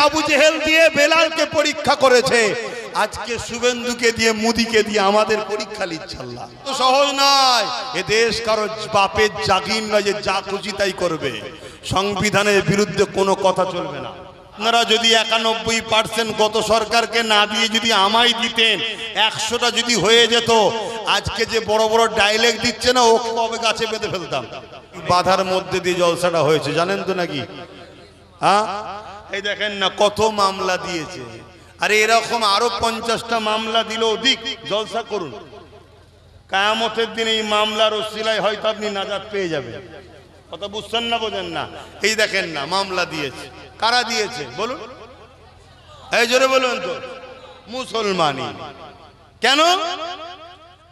আবু জেহেল দিয়ে বেলালকে পরীক্ষা করেছে, আজকে শুভেন্দুকে দিয়ে মোদিকে দিয়ে আমাদের পরীক্ষা নিচ্ছে আল্লাহ। তো সহজ নয়, এ দেশ কারো বাপের জাগির নয় যে যা খুশি তাই করবে। সংবিধানের বিরুদ্ধে কোনো কথা চলবে না। আপনারা যদি 91% গত সরকারকে না দিয়ে যদি আমায় দিতেন, 100টা যদি হয়ে যেত, আজকে যে বড় বড় ডায়লগ দিচ্ছে না, ওকে কবে গাছে বেঁধে ফেলতাম। বাধার মধ্যে দিয়ে জলসাটা হয়েছে, জানেন তো নাকি? হ্যাঁ, এই দেখেন না কত মামলা দিয়েছে। আরে এরকম আরো 50টা মামলা দিল, অধিক জলসা করুন। কিয়ামতের দিন এই মামলার ওসিলায় হয়তো আপনি নাজাত পেয়ে যাবেন। কথা বুঝছেন না, বোঝেন না? এই দেখেন না মামলা দিয়েছে, কারা দিয়েছে বলুন? এই জোরে বলুন তো। মুসলমানই। কেন?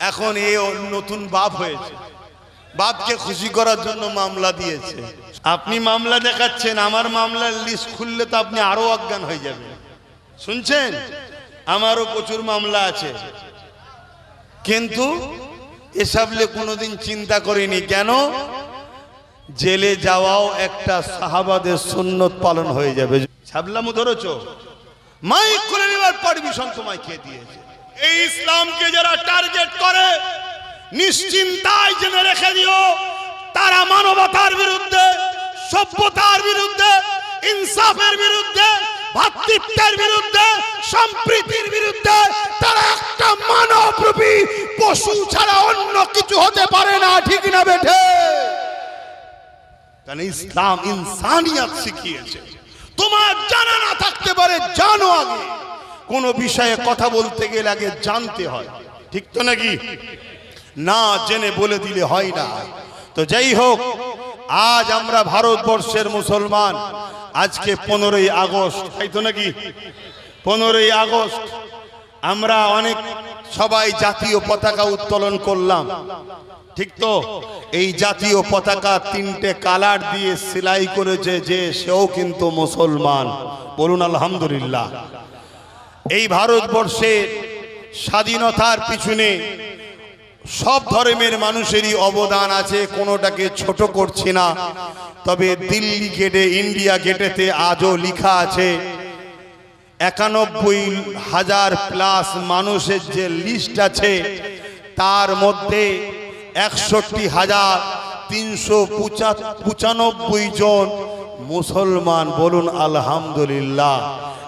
এখন এই নতুন বাপ হয়েছে, বাপকে খুশি করার জন্য মামলা দিয়েছে। আপনি মামলা দেখাচ্ছেন, আমার মামলার লিস্ট খুললে তো আপনি আরো অজ্ঞান হয়ে যাবেন। শুনছেন? আমারও প্রচুর মামলা আছে, কিন্তু এসব নিয়ে কোনোদিন চিন্তা করিনি। কেন? জেলে যাওয়াও একটা সাহাবাদের সুন্নত পালন হয়ে যাবে। ছাবলামু ধরেছো, মাইক করে নেবার পারমিশন তোমায় কে দিয়েছে? এই ইসলামকে যারা টার্গেট করে, নিশ্চিন্তায় জেনে রেখে দিও, তারা মানবতার বিরুদ্ধে, সভ্যতার বিরুদ্ধে, ইনসাফের বিরুদ্ধে, ভাতৃত্বের বিরুদ্ধে, সম্প্রীতির বিরুদ্ধে। তারা একটা মানবরূপী পশু ছাড়া অন্য কিছু হতে পারে না। ঠিক না বেঠে? কারণ ইসলাম ইনসানিয়ত শিখিয়েছে। তোমার জানা না থাকতে পারে, জানো। আগে কোন বিষয়ে কথা বলতে গেলে আগে জানতে হয়, ঠিক তো নাকি? না জেনে বলে দিলে হয় না। তো যাই হোক, আজ আমরা ভারতবর্ষের মুসলমান, আজকে 15ই আগস্ট, তাই তো নাকি? 15ই আগস্ট আমরা অনেক সবাই জাতীয় পতাকা উত্তোলন করলাম, ঠিক তো? এই জাতীয় পতাকা 3টে কালার দিয়ে সেলাই করেছে যে, সেও কিন্তু মুসলমান। বলুন আলহামদুলিল্লাহ। এই ভারতবর্ষের স্বাধীনতার পিছনে সব ধর্মের মানুষেরই অবদান আছে, কোনোটাকে ছোট করছি না। তবে দিল্লি গেটে, ইন্ডিয়া গেটেতে আজও লেখা আছে 91,000 প্লাস মানুষের যে লিস্ট আছে, তার মধ্যে 61,395 জন মুসলমান। বলুন আলহামদুলিল্লাহ।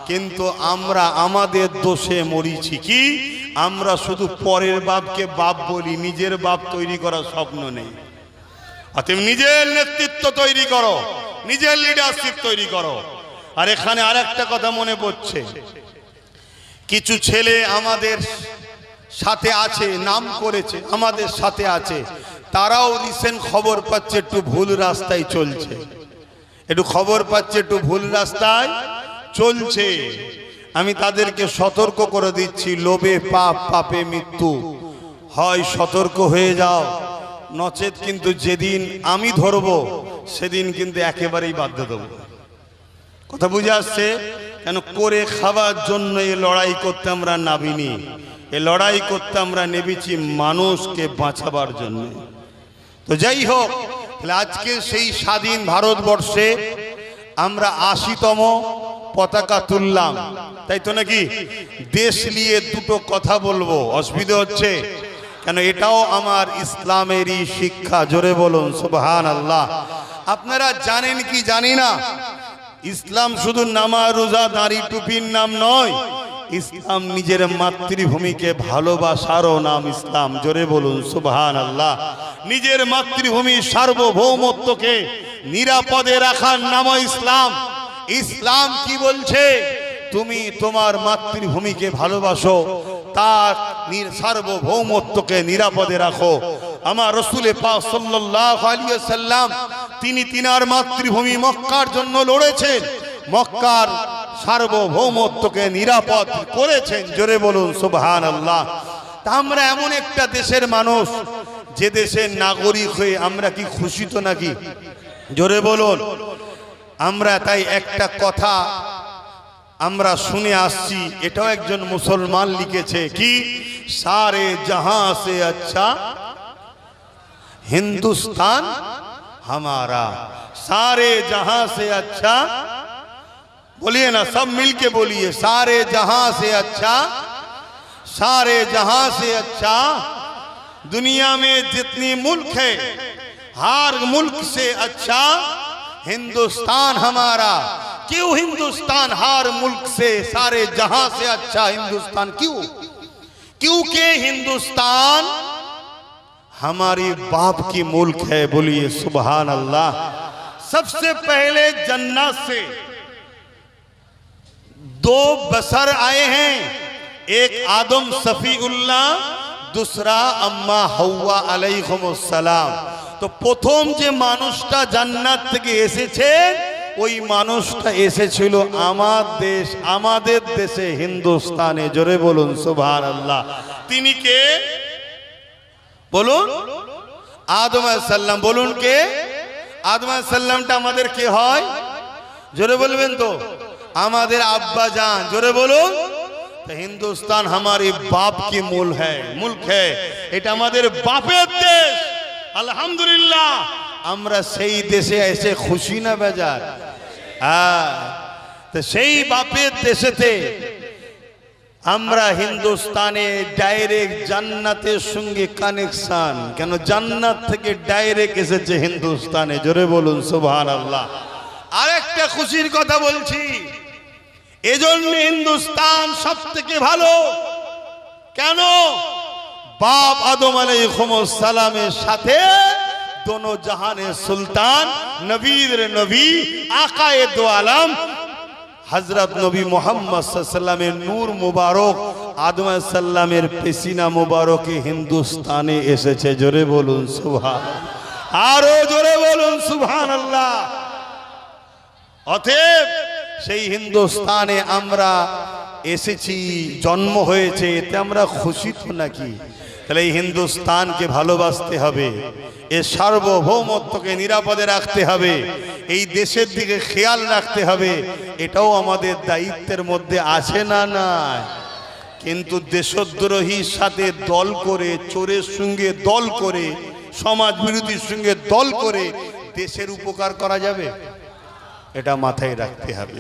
কিন্তু আমরা আমাদের দোষে মরিছি। কি? আমরা শুধু পরের বাপকে বাপ বলি, নিজের বাপ তৈরি করার স্বপ্ন নেই। অতএব নিজের নেতৃত্ব তৈরি করো, নিজের লিডারশিপ তৈরি করো। আর এখানে আরেকটা কথা মনে পড়ছে, কিছু ছেলে আমাদের সাথে আছে, নাম করেছে, আমাদের সাথে আছে, তারাও রিসেন্ট খবর পাচ্ছে একটু ভুল রাস্তায় চলছে, একটু খবর পাচ্ছে একটু ভুল রাস্তায় চলছে। আমি তাদেরকে সতর্ক করে দিচ্ছি, লোভে পাপ, পাপে মৃত্যু। হয় সতর্ক হয়ে যাও, নচেত কিন্তু যেদিন আমি ধরবো সেদিন কিন্তু একেবারেই বাধ্য দেবো। কথা বুঝে আসছে? কেন? করে খাওয়ার জন্য এ লড়াই করতে আমরা নামিনি, এ লড়াই করতে আমরা নেমেছি মানুষকে বাঁচাবার জন্য। তো যাই হোক, আজকে সেই স্বাধীন ভারতবর্ষে আমরা 80তম পতাকা তুললাম, তাই তো নাকি? দেশ নিয়ে দুটো কথা বলবো, অসুবিধা হচ্ছে? কেন? এটাও আমার ইসলামেরই শিক্ষা। জোরে বলুন সুবহানাল্লাহ। আপনারা জানেন কি জানি না, ইসলাম শুধু নামাজ, রোজা, দাড়ি, টুপির নাম নয়। ইসলাম নিজের মাতৃভূমিকে ভালোবাসারও নাম ইসলাম। জোরে বলুন সুবহানাল্লাহ। নিজের মাতৃভূমির সার্বভৌমত্বকে নিরাপদে রাখার নাম ইসলাম। ইসলাম কি বলছে? তুমি তোমার মাতৃভূমিকে ভালোবাসো, তার সার্বভৌমত্বকে নিরাপদে রাখো। আমার রাসূল পাক সাল্লাল্লাহু আলাইহি ওয়াসাল্লাম তিনি তিনার মাতৃভূমি মক্কার জন্য লড়েছেন, মক্কার সার্বভৌমত্বকে নিরাপদ করেছেন। জোরে বলুন সুবহানাল্লাহ। তা আমরা এমন একটা দেশের মানুষ, যে দেশের নাগরিক হয়ে আমরা কি খুশি তো নাকি? জোরে বলুন। আমরা তাই একটা কথা আমরা শুনে আসছি, এটাও একজন মুসলমান লিখেছে, কি? সারে জাহাं से अच्छा हिंदुस्तान हमारा, सारे जहां से अच्छा बोलिए ना, सब मिलके बोलिए, सारे जहां से अच्छा, सारे जहां से अच्छा। दुनिया में जितनी मुल्क है, हर मुल्क से अच्छा हिंदुस्तान हमारा। क्यों हिंदुस्तान हर मुल्क से, सारे जहां से अच्छा हिंदुस्तान क्यों? क्योंकि हिंदुस्तान हमारी बाप की मुल्क है। बोलिए सुभान अल्लाह। सबसे पहले जन्नत से दो बशर आए हैं, एक आदम सफीउल्लाह, दूसरा अम्मा हव्वा अलैहिमुस्सालाम। तो प्रथम যে মানুষটা জান্নাত থেকে এসেছে, ওই মানুষটা এসেছিল আমাদের দেশে হিন্দুস্তানে। জোরে বলুন সুবহানাল্লাহ। তিনি কে বলুন? আদম আলাইহিস সালাম। বলুন কে? আদম আলাইহিস সালামটা আমাদের কে হয়? জোরে বলবেন তো? আমাদের আব্বা জান। জোরে বলুন। तो हिंदुस्तान हमारी बाप की मुल्क है। এটা আমাদের বাপের দেশ। আলহামদুলিল্লাহ, আমরা সেই দেশে এসে খুশি না বেজার? তো সেই বাপের দেশেতে আমরা হিন্দুস্তানে ডাইরেক্ট জান্নাতের সঙ্গে কানেকশন। কেন? জান্নাত থেকে ডাইরেক্ট এসেছে হিন্দুস্তানে। জোরে বলুন সুবহানাল্লাহ। আরেকটা খুশির কথা বলছি, এজন্য হিন্দুস্তান সব থেকে ভালো। কেন? বাপ আদম আলাইহিস সালামের সাথে दोनों जहाने सुल्तान, नबीर नबी, आकाए दो आलम हजरत नबी मोहम्मद सल्लल्लाहु अलैहि वसल्लम नूर मुबारक आदम अलैहिस सालामेर पेसिना मुबारके हिंदुस्ताने एसेছে। জোরে বলুন সুবহানাল্লাহ। আরো জোরে বলুন সুবহানাল্লাহ। অতএব সেই হিন্দুস্তানে আমরা এসেছি, জন্ম হয়েছে, এতে আমরা খুশি তো নাকি? তাহলে এই হিন্দুস্তানকে ভালোবাসতে হবে, এর সার্বভৌমত্বকে নিরাপদে রাখতে হবে, এই দেশের দিকে খেয়াল রাখতে হবে। এটাও আমাদের দায়িত্বের মধ্যে আছে না? নাই। কিন্তু দেশদ্রোহীর সাথে দল করে, চোরের সঙ্গে দল করে, সমাজ বিরোধীর সঙ্গে দল করে দেশের উপকার করা যাবে? এটা মাথায় রাখতে হবে।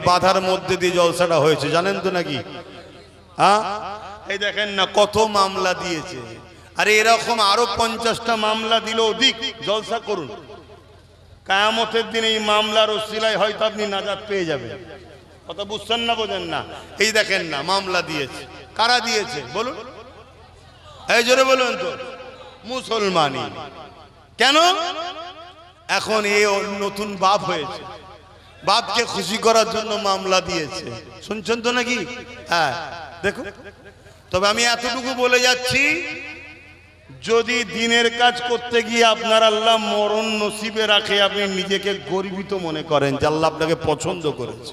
বাধার মধ্যে দিয়ে জলসাটা হয়েছে, জানেন তো নাকি? হ্যাঁ, এই দেখেন না কত মামলা দিয়েছে। আরে এরকম আরো 50টা মামলা দিল, অধিক জলসা করুন। কিয়ামতের দিন এই মামলার ওসিলায় হয়তো আপনি নাজাত পেয়ে যাবেন। কথা বুঝছেন না? বোঝেন না? এই দেখেন না মামলা দিয়েছে। কারা দিয়েছে বলুন? এই জোরে বলুন তো। মুসলমানই। কেন? এখন এই নতুন বাপ হয়েছে, বাপকে খুশি করার জন্য মামলা দিয়েছে। শুনছেন তো নাকি? হ্যাঁ, দেখো। তবে আমি এতটুকু বলে যাচ্ছি, যদি দিনের কাজ করতে গিয়ে আপনার আল্লাহ মরণ নসিবে রাখে, আপনি নিজেকে গর্বিত মনে করেন যে আল্লাহ আপনাকে পছন্দ করেছে।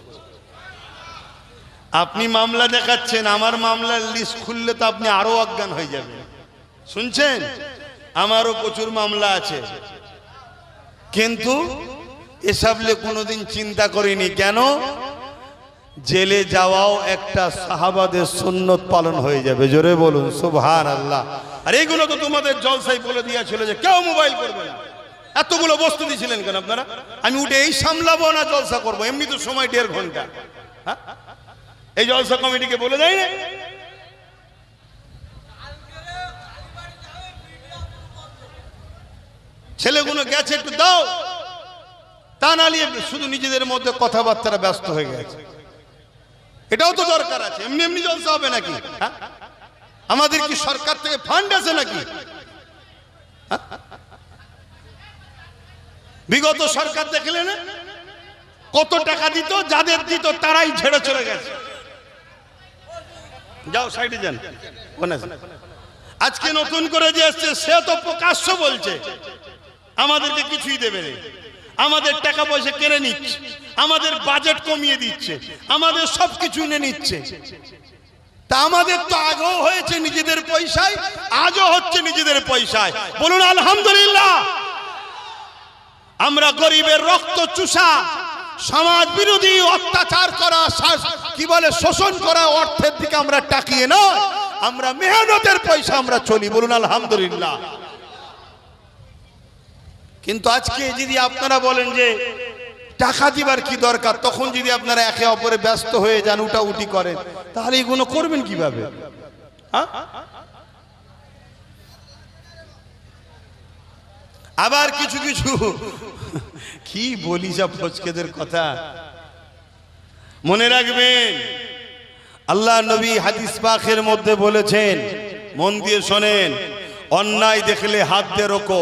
আপনি মামলা দেখাচ্ছেন, আমার মামলার লিস্ট খুললে তো আপনি আরো অজ্ঞান হয়ে যাবেন। শুনছেন? আমারও প্রচুর মামলা আছে, কিন্তু এসব নিয়ে কোনোদিন চিন্তা করিনি। কেন? জেলে যাওয়াও একটা সাহাবাদের সুন্নত পালন হয়ে যাবে। জোরে বলুন সুবহানাল্লাহ। আর এগুলো তো তোমাদের জলসাই বলে দিয়েছিল যে কেউ মোবাইল করবে না। এতগুলো বস্তু দিয়েছিলেন কেন আপনারা? আমি উঠে এই সামলাবো না জলসা করবো, এমনি তো সময় 1.5 ঘন্টা। এই জলসা কমিটিকে বলে দেয় না? ছেলেগুলো গেছে, একটু দাও, তা না নিয়ে শুধু নিজেদের মধ্যে কথাবার্তা ব্যস্ত হয়ে গেছে। এটাও তো দরকার আছে। এমনি এমনি জলসা হবে নাকি? আমাদের কি সরকার থেকে ফান্ড আছে নাকি? বিগত সরকার দেখলেন কত টাকা দিত, যাদের দিত তারাই ছেড়ে চলে গেছে। যাও সাইডে যান। আজকে নতুন করে যে আসছে সে তো প্রকাশ্য বলছে আমাদেরকে কিছুই দেবে না, আমাদের টাকা পয়সা কেড়ে নিচ্ছে, আমাদের বাজেট কমিয়ে দিচ্ছে, আমাদের সবকিছু নিয়ে নিচ্ছে। তা আমাদের তো আগেও হয়েছে নিজেদের পয়সায়, আজও হচ্ছে নিজেদের পয়সায়। বলুন আলহামদুলিল্লাহ। আমরা গরিবের রক্ত চুষা, সমাজ বিরোধী অত্যাচার করা, কি বলে শোষণ করা অর্থের দিকে আমরা তাকিয়ে না, আমরা মেহনতের পয়সা আমরা চলি। বলুন আলহামদুলিল্লাহ। কিন্তু আজকে যদি আপনারা বলেন যে টাকা দিবার কি দরকার? তখন যদি আপনারা একে অপরে ব্যস্ত হয়ে যান, উঠাউঠি করেন, তাহলে এগুলো করবেন কিভাবে? হ্যাঁ, আবার কিছু কিছু কি বলি সব ফচকেদের কথা মনে রাখবেন। আল্লাহ নবী হাদিস পাকের মধ্যে বলেছেন, মন দিয়ে শোনেন, অন্যায় দেখলে হাত দিয়ে রোকো,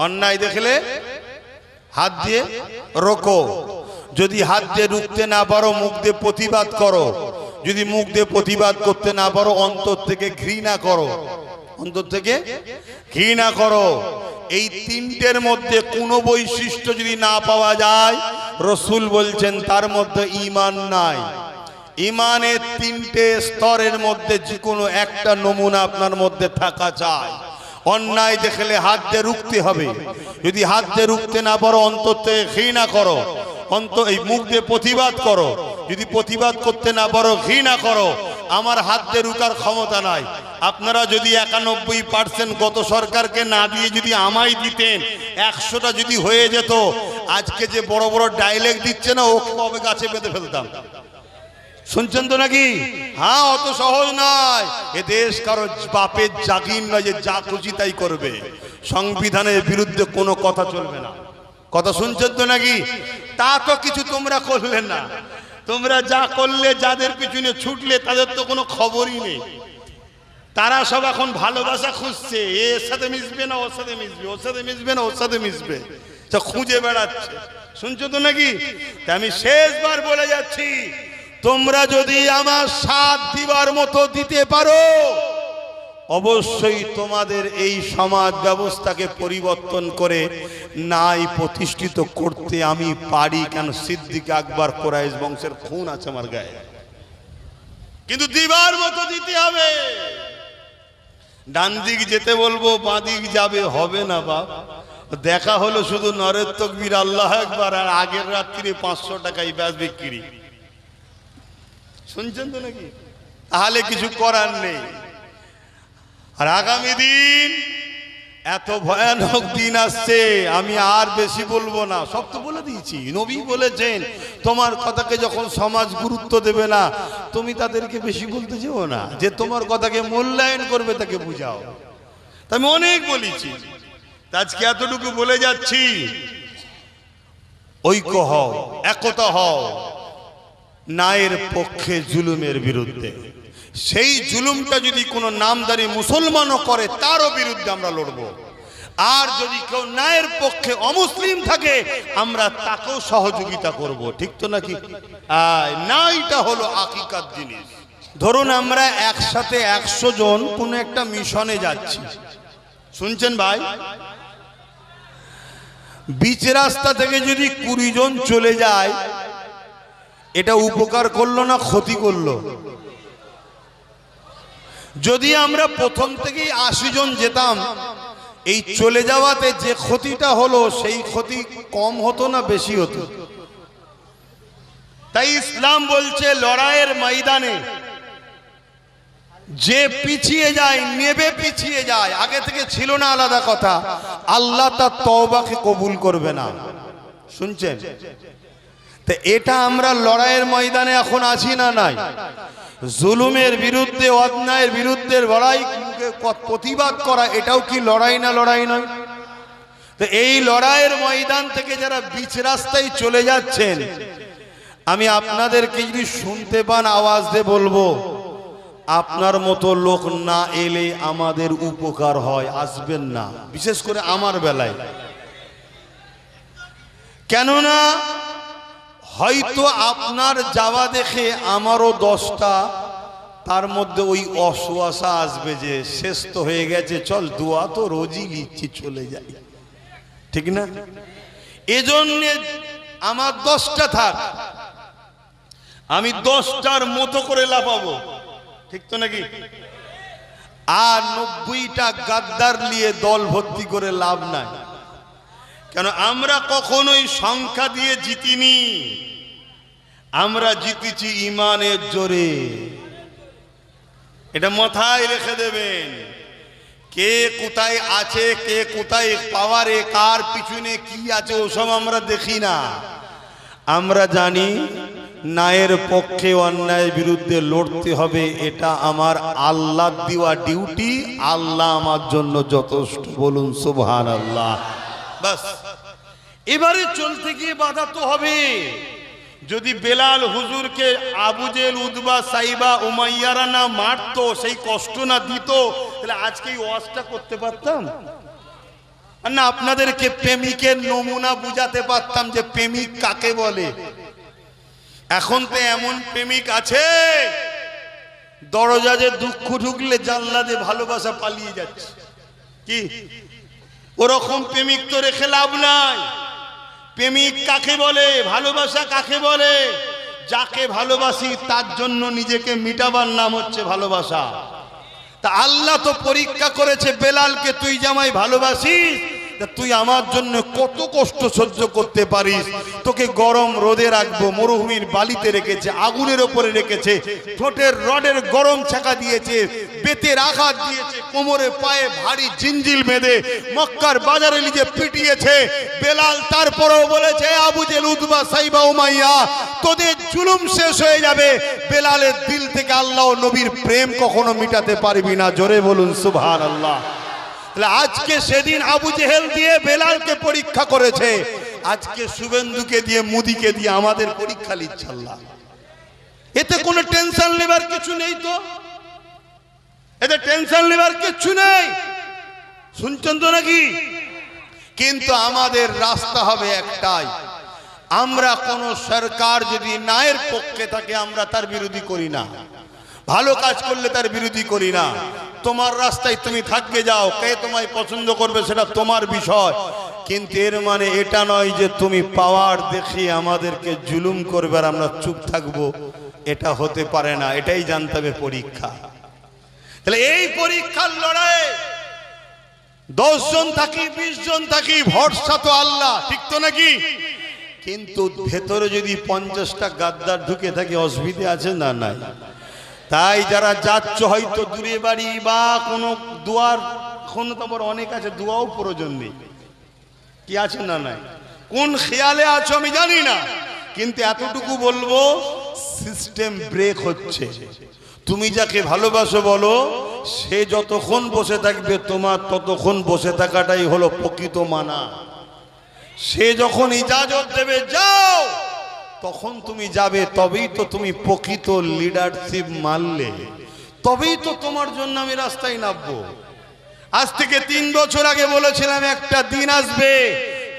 অন্যায় দেখলে হাত দিয়ে রোকো। যদি হাত দিয়ে রুখতে না পারো, মুখ দিয়ে প্রতিবাদ করো। যদি মুখ দিয়ে প্রতিবাদ করতে না পারো, অন্তর থেকে ঘৃণা করো, অন্তর থেকে ঘৃণা করো। এই তিনটের মধ্যে কোনো বৈশিষ্ট্য যদি না পাওয়া যায়, রসুল বলছেন তার মধ্যে ঈমান নাই। ঈমানের তিনটে স্তরের মধ্যে যে কোনো একটা নমুনা আপনার মধ্যে থাকা চাই। অন্যায় দেখলে হাত দিয়ে রুখতে হবে। যদি হাত দিয়ে রুখতে না পারো, অন্তর থেকে ঘৃণা করো, এই মুখ দিয়ে প্রতিবাদ করো। যদি প্রতিবাদ করতে না পারো, ঘৃণা করো। আমার হাত দিয়ে রুকার ক্ষমতা নাই। আপনারা যদি 91% গত সরকারকে না দিয়ে যদি আমায় দিতেন, 100টা যদি হয়ে যেত, আজকে যে বড় বড় ডায়লগ দিচ্ছে না, ও কবে গাছে বেঁধে ফেলতাম। শুনছেন তো নাকি? হ্যাঁ, অত সহজ নয়। এ দেশ কারো বাপের জাগির নয় যে যা খুশি তাই করবে। সংবিধানের বিরুদ্ধে কোনো কথা চলবে না। কথা শুনছেন তো নাকি? তা তো কিছু তোমরা করলেন না। তোমরা যা করলে, যাদের পিছনে ছুটলে, তাদের তো কোনো খবরই নেই। তারা সব এখন ভালোবাসা খুঁজছে, এর সাথে মিশবে না ওর সাথে মিশবে, ওর সাথে মিশবে না ওর সাথে মিশবে, সব খুঁজে বেড়াচ্ছে। শুনছো তো নাকি? আমি শেষবার বলে যাচ্ছি, তোমরা যদি আমার সাথ দিবার মতো দিতে পারো, অবশ্যই তোমাদের এই সমাজ ব্যবস্থাকে পরিবর্তন করে নাই প্রতিষ্ঠিত করতে আমি পারি। কেন? সিদ্দিক আকবর কুরাইশ বংশের খুন আছে আমার গায়ে। কিন্তু দিবার মতো দিতে হবে। ডান দিক যেতে বলবো, বাঁ দিক যাবে, হবে না বাপ। দেখা হলো শুধু নরের তকবীর, আল্লাহ আকবার, আর আগের রাত্রিরে 500 টাকায় ব্যাস বিক্রি। শুনছেন তো নাকি? তাহলে কিছু করার নেই। আর আগামী দিন এত ভয়ানক দিন আসছে, আমি আর বেশি বলবো না, সব তো বলে দিয়েছি। নবী বলেছেন, তোমার কথাকে যখন সমাজ গুরুত্ব দেবে না, তুমি তাদেরকে বেশি বলতে যেও না। যে তোমার কথাকে মূল্যায়ন করবে তাকে বুঝাও। তা আমি অনেক বলেছি, আজকে এতটুকু বলে যাচ্ছি, ঐক্য হও, একতা হও, ন্যায়ের পক্ষে, জুলুমের বিরুদ্ধে। সেই জুলুমটা যদি কোনো নামদারি মুসলমানও করে, তারও বিরুদ্ধে আমরা লড়ব। আর যদি কেউ ন্যায়ের পক্ষে অমুসলিম থাকে, আমরা তাকেও সহযোগিতা করব। ঠিক তো নাকি? ন্যায়টা হলো হাকিকাত জিনিস। ধরুন আমরা একসাথে 100 জন কোনো একটা মিশনে যাচ্ছি। শুনছেন ভাই? বিচ রাস্তা থেকে যদি 20 জন চলে যায়, এটা উপকার করলো না ক্ষতি করলো? যদি আমরা প্রথম থেকেই 80 জন যেতাম, এই চলে যাওয়াতে যে ক্ষতিটা হলো, সেই ক্ষতি কম হতো না বেশি হতো? তাই ইসলাম বলছে, লড়াইয়ের ময়দানে যে পিছিয়ে যায়, নেবে পিছিয়ে যায়, আগে থেকে ছিল না আলাদা কথা, আল্লাহ তার তওবাকে কবুল করবে না। শুনছেন? তো এটা আমরা লড়াইয়ের ময়দানে এখন আছি না নাই? জুলুমের বিরুদ্ধে, অন্যায়ের বিরুদ্ধে লড়াই, প্রতিবাদ করা, এটাও কি লড়াই না? লড়াই নয়? তো এই লড়াইয়ের ময়দান থেকে যারা বিচ রাস্তায় চলে যাচ্ছেন, আমি আপনাদেরকে যদি শুনতে পান, আওয়াজ দিয়ে বলবো, আপনার মতো লোক না এলে আমাদের উপকার হয়, আসবেন না, বিশেষ করে আমার বেলায়। কেননা হয়তো আপনার যাওয়া দেখে আমারও 10টা, তার মধ্যে ওই অসুয়াশা আসবে যে শেষ তো হয়ে গেছে, চল দোয়া তো রোজই লিখছি, চলে যাই। ঠিক না? এজন্য আমার 10টা থাক, আমি 10টার মতো করে লাফাবো। ঠিক তো নাকি? আর 90টা গাদ্দার নিয়ে দল ভর্তি করে লাভ নাই। কেন? আমরা কখনোই সংখ্যা দিয়ে জিতিনি, আমরা জিতেছি ঈমানের জোরে। এটা মাথায় রেখে দেবেন। কে কোথায় আছে, কে কোথায় পাওয়ারে, কার পিছনে কি আছে, ওসব আমরা দেখি না। আমরা জানি ন্যায়ের পক্ষে অন্যায়ের বিরুদ্ধে লড়তে হবে, এটা আমার আল্লাহ দেওয়া ডিউটি। আল্লাহ আমার জন্য যথেষ্ট, বলুন সুবহানাল্লাহ। বাস, এবারে চলতে গিয়ে বাধা তো হবে। যদি বেলাল হুজুরকে আবু জেহেল, উতবা, সাইবা, উমাইয়ারা না মারতো, সেই কষ্ট না দিত, তাহলে আজকে এই ওয়াজটা করতে পারতাম না? আপনাদেরকে প্রেমিকের নমুনা বুঝাতে পারতাম যে প্রেমিক কাকে বলে। এখন তো এমন প্রেমিক আছে, দরজা যে দুঃখ ঢুকলে জানলা দিয়ে ভালোবাসা পালিয়ে যাচ্ছে। কি ওরকম প্রেমিক তো রেখে লাভ নাই। প্রেমিক কাকে বলে, ভালোবাসা কাকে বলে? যাকে ভালোবাসি তার জন্য নিজেকে মিটাবার নাম হচ্ছে ভালোবাসা। তা আল্লাহ তো পরীক্ষা করেছে বেলালকে, তুই জামাই ভালোবাসিস, তুই আমার জন্য কত কষ্ট সহ্য করতে পারিস। তোকে গরম রোদে রাখবো, মরুভূমির বালিতে রেখেছে, আগুনের ওপরে রেখেছে, ঠোঁটের রডের গরম ছাকা দিয়েছে, বেতের আঘাত দিয়েছে, কোমরে পায়ে ভারী জিঞ্জিল বেঁধে মক্কার বাজারে নিজে পিটিয়েছে বেলাল। তারপরেও বলেছে, আবু জেহেল, উতবা, সাইবা, উমাইয়া, তোদের জুলুম শেষ হয়ে যাবে, বেলালের দিল থেকে আল্লাহ ও নবীর প্রেম কখনো মিটাতে পারবি না। জোরে বলুন সুবহানাল্লাহ। আজকে সেদিন আবু জেহেল দিয়ে বেলালকে পরীক্ষা করেছে, আজকে শুভেন্দুকে দিয়ে, মোদিকে দিয়ে আমাদের পরীক্ষা নিচ্ছে আল্লাহ। এতে কোনো টেনশন নেবার কিছু নেই, তো এতে টেনশন নেবার কিছু নেই। শুনছেন তো নাকি? কিন্তু আমাদের রাস্তা হবে একটাই, আমরা কোন সরকার যদি ন্যায়ের পক্ষে থাকে আমরা তার বিরোধী করি না, ভালো কাজ করলে তার বিরোধী করি না। তোমার রাস্তায় তুমি থাকবে যাও, কে তোমায় পছন্দ করবে সেটা তোমার বিষয়, কিন্তু এর মানে এটা নয় যে তুমি পাওয়ার দেখিয়ে আমাদেরকে জুলুম করবে আর আমরা চুপ থাকবো। এটা হতে পারে না, এটাই জানতে হবে পরীক্ষা। তাহলে এই পরীক্ষার লড়াই 10 জন থাকি, 20 জন থাকি, ভরসা তো আল্লাহ, ঠিক তো নাকি? কিন্তু ভেতরে যদি 50টা গাদ্দার ঢুকে থাকে, অসুবিধা আছে না? নাই। তাই যারা যাচ্ছ হয়তো দূরে বাড়ি বা কোনো দুয়ার, এখন তো আবার অনেক আছে দুয়াও প্রয়োজন নেই, কি আছে না নাই, কোন খেয়ালে আছো আমি জানি না, কিন্তু এতটুকু বলবো সিস্টেম ব্রেক হচ্ছে। তুমি যাকে ভালোবাসো বলো, সে যতক্ষণ বসে থাকবে তোমার ততক্ষণ বসে থাকাটাই হলো প্রকৃত মানা। সে যখন ইজাজত দেবে যাও, তখন তুমি যাবে, তবেই তো তুমি প্রকৃত লিডারশিপ মানলে, তবেই তো তোমার জন্য আমি রাস্তায় নামবো। আজ থেকে 3 বছর আগে বলেছিলাম একটা দিন আসবে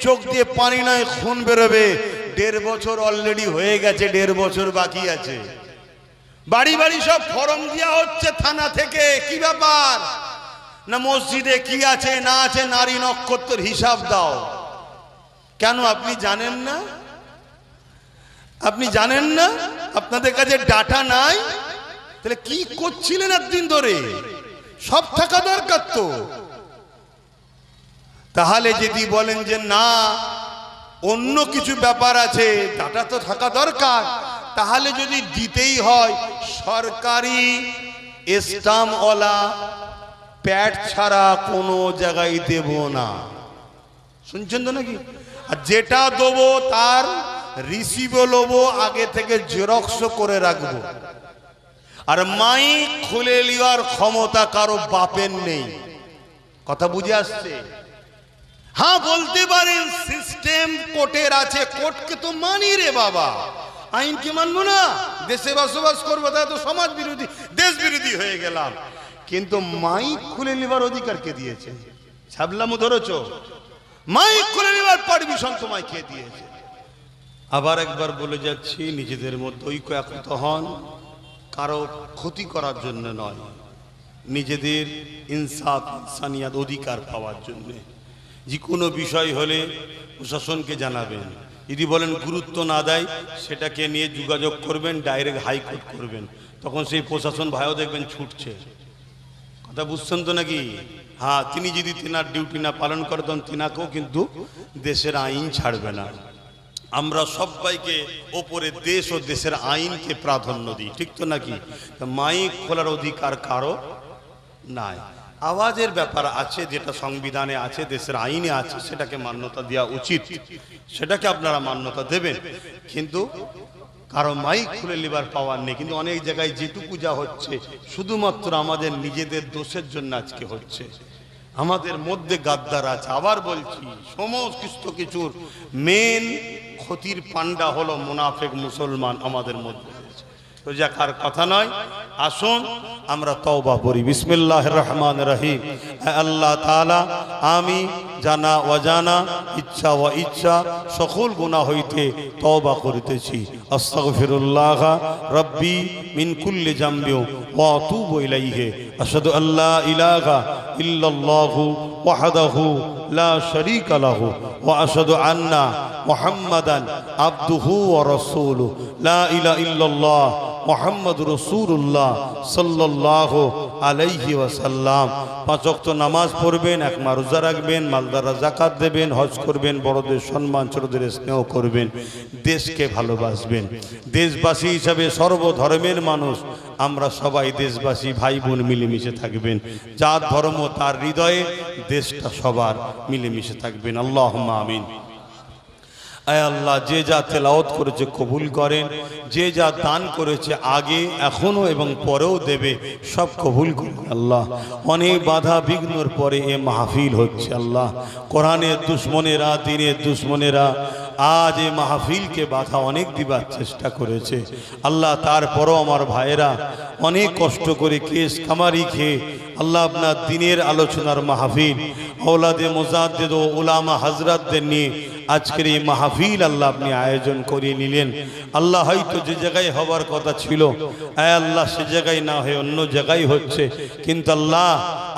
চোখ দিয়ে পানি নয় খুন বেরোবে। 1.5 বছর অলরেডি হয়ে গেছে, 1.5 বছর বাকি আছে। বাড়ি বাড়ি সব ফর্ম দেওয়া হচ্ছে থানা থেকে, কি ব্যাপার না মসজিদে কি আছে না আছে, নারী নক্ষত্রের হিসাব দাও। কেন আপনি জানেন না? আপনি জানেন না? আপনাদের কাছে ডাটা নাই? তাহলে কি করছিলেন এতদিন ধরে? সব থাকা দরকার তো। তাহলে যদি বলেন যে না অন্য কিছু ব্যাপার আছে, ডাটা তো থাকা দরকার, তাহলে যদি দিতেই হয় সরকারি স্টাম্পওয়ালা প্যাড ছাড়া কোনো জায়গায় দেব না। শুনছেন তো নাকি? আর যেটা দেবো তার রিসিভও নেবো, আগে থেকে জেরক্স করে রাখবো। আর মাইক খুলে নেওয়ার ক্ষমতা কারো বাপের নেই। কথা বুঝে আসছে? হ্যাঁ বলতে পারেন সিস্টেম কোর্টের আছে, কোর্টকে তো মানি রে বাবা, আইনকে মানবো না? দেশে বসবাস করবো, তাই তো সমাজ বিরোধী, দেশ বিরোধী হয়ে গেলাম। কিন্তু মাইক খুলে নেবার অধিকার কে দিয়েছে? ছাবলামো ধরেছ? মাইক খুলে নেবার পারমিশন তোমায় কে দিয়েছে? আবার একবার বলে যাচ্ছি, নিজেদের মধ্যে ঐক্য একতা হন, কারো ক্ষতি করার জন্য নয়, নিজেদের ইনসাফ ইনসানিয়াত অধিকার পাওয়ার জন্য। যে কোনো বিষয় হলে প্রশাসনকে জানাবেন, যদি বলেন গুরুত্ব না দেয় সেটাকে নিয়ে যোগাযোগ করবেন, ডাইরেক্ট হাইকোর্ট করবেন, তখন সেই প্রশাসন ভাইও দেখবেন ছুটছে। কথা বুঝছেন তো নাকি? হ্যাঁ, তিনি যদি তেনার ডিউটি না পালন করে তখন তেনাকেও কিন্তু দেশের আইন ছাড়বে না। আমরা সবাইকে ওপরে দেশ ও দেশের আইনকে প্রাধান্য দিই, ঠিক তো নাকি? মাইক খোলার অধিকার কারো নাই। আওয়াজের ব্যাপার আছে, যেটা সংবিধানে আছে, দেশের আইনে আছে, সেটাকে মান্যতা দেওয়া উচিত, সেটাকে আপনারা মান্যতা দেবেন। কিন্তু কারো মাইক খুলে লিবার পাওয়ার নেই। কিন্তু অনেক জায়গায় যেটুকু যা হচ্ছে শুধুমাত্র আমাদের নিজেদের দোষের জন্য আজকে হচ্ছে। আমাদের মধ্যে গাদ্দার আছে। আবার বলছি, সমস্ত কিছুর মেন ক্ষতির পান্ডা হলো মুনাফিক মুসলমান আমাদের মধ্যে। তো যাকার কথা নয়, আসুন আমরা তওবা করি। বিসমিল্লাহির রহমানির রহিম। আল্লাহ তাআলা, আমি জানা অজানা, ইচ্ছা ও ইচ্ছা সকল গুনাহ হইতে তওবা করিতেছি। আস্তাগফিরুল্লাহ রাব্বি মিন কুল্লি জামবি ওয়া আতুবু ইলাইহি। আশহাদু আল্লা ইলাহা ইল্লাল্লাহু ওয়াহদাহু লা শারীকা লাহু ওয়া আশহাদু আন্না মুহাম্মাদান আবদুহু ওয়া রাসূলুহু। লা ইলাহা ইল্লাল্লাহ মুহাম্মাদুর রাসূলুল্লাহ সাল্লাল্লাহু আলাইহি ওয়াসাল্লাম। 5 ওয়াক্ত নামাজ পড়বেন, এক মাস রোজা রাখবেন, মালদাররা যাকাত দেবেন, হজ করবেন, বড়দের সম্মান, ছোটদের স্নেহ করবেন, দেশকে ভালোবাসবেন। দেশবাসী হিসাবে সর্বধর্মের মানুষ আমরা সবাই দেশবাসী, ভাই বোন মিলেমিশে থাকবেন। যার ধর্ম তার হৃদয়ে, দেশটা সবার মিলেমিশে থাকবেন। আল্লাহুম্মা আমিন। আয় আল্লাহ, যে যা তেলাওয়াত করেছে কবুল করেন, যে যা দান করেছে আগে, এখনো এবং পরেও দেবে, সব কবুল করেন আল্লাহ। অনেক বাধা বিঘ্নর পরে এ মাহফিল হচ্ছে আল্লাহ। কোরআনের দুশ্মনেরা, দ্বীনের দুশ্মনেরা আজ এই মাহফিলকে বাধা অনেক দিবার চেষ্টা করেছে আল্লাহ। তারপরও আমার ভাইয়েরা অনেক কষ্ট করে কেস কামারি খেয়ে আল্লাহ আপনার দিনের আলোচনার মাহফিল, আওলাদে মুজাদ্দিদ ও উলামা হযরতদের নিয়ে আজকের এই মাহফিল আল্লাহ আপনি আয়োজন করিয়ে নিলেন আল্লাহ। হয়তো যে জায়গায় হবার কথা ছিল, আয় আল্লাহ, সে জায়গায় না হয়ে অন্য জায়গায় হচ্ছে, কিন্তু আল্লাহ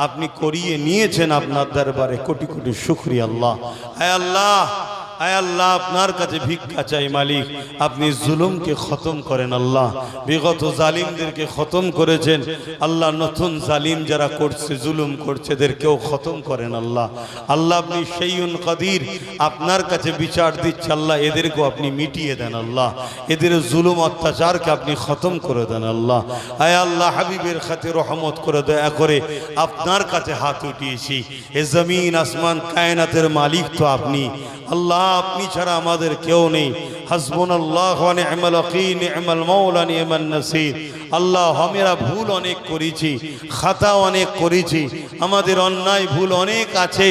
আপনি করিয়ে নিয়েছেন। আপনার দরবারে কোটি কোটি শুকরিয়া আল্লাহ। আয় আল্লাহ, আয় আল্লাহ, আপনার কাছে ভিক্ষা চাই মালিক, আপনি জুলুমকে খতম করেন আল্লাহ। বিগত জালিমদেরকে খতম করেছেন আল্লাহ, নতুন জালিম যারা করছে, জুলুম করছে, এদেরকেও খতম করেন আল্লাহ। আল্লাহ আপনি শাইউন কাদির, আপনার কাছে বিচার দিচ্ছে আল্লাহ, এদেরকেও আপনি মিটিয়ে দেন আল্লাহ। এদের জুলুম অত্যাচারকে আপনি খতম করে দেন আল্লাহ। আয় আল্লাহ, হাবিবের খাতে রহমত করে দয়া করে আপনার কাছে হাত উঠিয়েছি। এ জমিন আসমান কায়নাতের মালিক তো আপনি আল্লাহ, আপনি ছাড়া আমাদের কেউ নেই। হাসবুনাল্লাহু ওয়া নি'মাল ওয়াকিল, নি'মাল মাওলা, নি'মান নাসির। আল্লাহ, আমরা ভুল অনেক করেছি, খাতা অনেক করেছি, আমাদের অন্যায় ভুল অনেক আছে,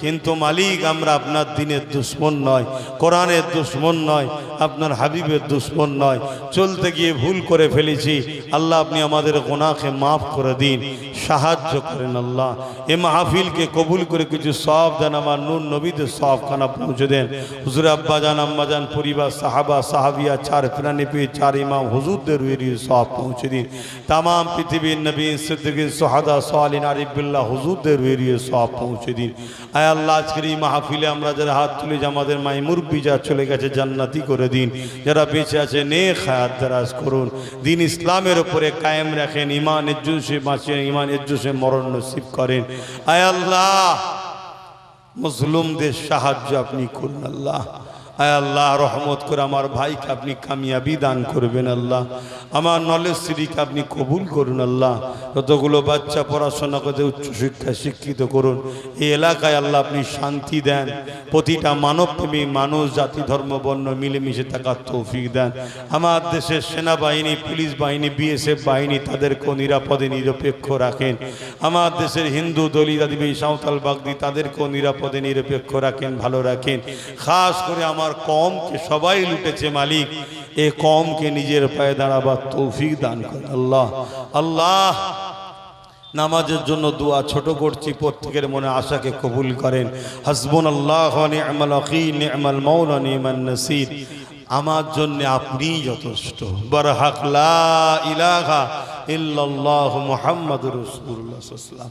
কিন্তু মালিক আমরা আপনার দ্বীনের দুশমন নয়, কোরআনের দুশমন নয়, আপনার হাবিবের দুশমন নয়। চলতে গিয়ে ভুল করে ফেলেছি আল্লাহ, আপনি আমাদের গুনাহকে মাফ করে দিন, সাহায্য করেন আল্লাহ। এ মাহফিলকে কবুল করে কিছু সওয়াব দেন, আমার নূর নবীদের সওয়াবখানা পৌঁছে দেন। হুজুর আব্বাজান, আম্মাজান, পরিবার, সাহাবা, সাহাবিয়া, 4 প্রাণী পেয়ে 4 ইমাম হুজুরদের রুহের সওয়াব পৌঁছে দিন। তাম পৃথিবীর নবী, সিদ্দিকিন, সুহাদা, সালিহিন, আরিফুল্লাহ হুজুরদের রুহের সওয়াব পৌঁছে দিন। আয় আল্লাহ, আজকের এই মাহফিলে আমরা যারা হাত তুলে, আমাদের মাই মুরব্বি যা চলে গেছে জান্নাতি করে দিন, যারা বেঁচে আছে নেক হায়াত দারাজ করুন, দিন ইসলামের উপরে কায়েম রাখেন, ইমানের জোশে বাঁচিয়ে, ইমানের জোশে মরণ নসিব করেন। আয় আল্লাহ, মুসলিমদের সাহায্য আপনি করুন আল্লাহ। আয় আল্লাহ, রহমত করে আমার ভাইকে আপনি কামিয়াবি দান করবেন আল্লাহ। আমার নলেজ সিরিকে আপনি কবুল করুন আল্লাহ। যতগুলো বাচ্চা পড়াশোনা করতে উচ্চশিক্ষায় শিক্ষিত করুন। এই এলাকায় আল্লাহ আপনি শান্তি দেন, প্রতিটা মানবপ্রেমী মানুষ, জাতি, ধর্ম, বর্ণ মিলেমিশে থাকার তৌফিক দেন। আমার দেশের সেনাবাহিনী, পুলিশ বাহিনী, বিএসএফ বাহিনী, তাদেরকেও নিরাপদে নিরপেক্ষ রাখেন। আমার দেশের হিন্দু, দলিত, আদিবাসী, সাঁওতাল, বাগদি, তাদেরকেও নিরাপদে নিরপেক্ষ রাখেন, ভালো রাখেন। খাস করে আমার কওমকে সবাই লুটেছে মালিক, এ কওমকে নিজের পায়ে দাঁড়াবার তৌফিক দান করেন আল্লাহ। আল্লাহ, নামাজের জন্য দোয়া ছোট করছি, প্রত্যেকের মনে আশাকে কবুল করেন। হাসবুনাল্লাহু ওয়া নি'মাল ওয়াকিল, নি'মাল মাওলা, নি'মান নাসির। আমার জন্য আপনিই যথেষ্ট। বারহাক লা ইলাহা ইল্লাল্লাহু মুহাম্মাদুর রাসূলুল্লাহ সাল্লাল্লাহু আলাইহি ওয়াসাল্লাম।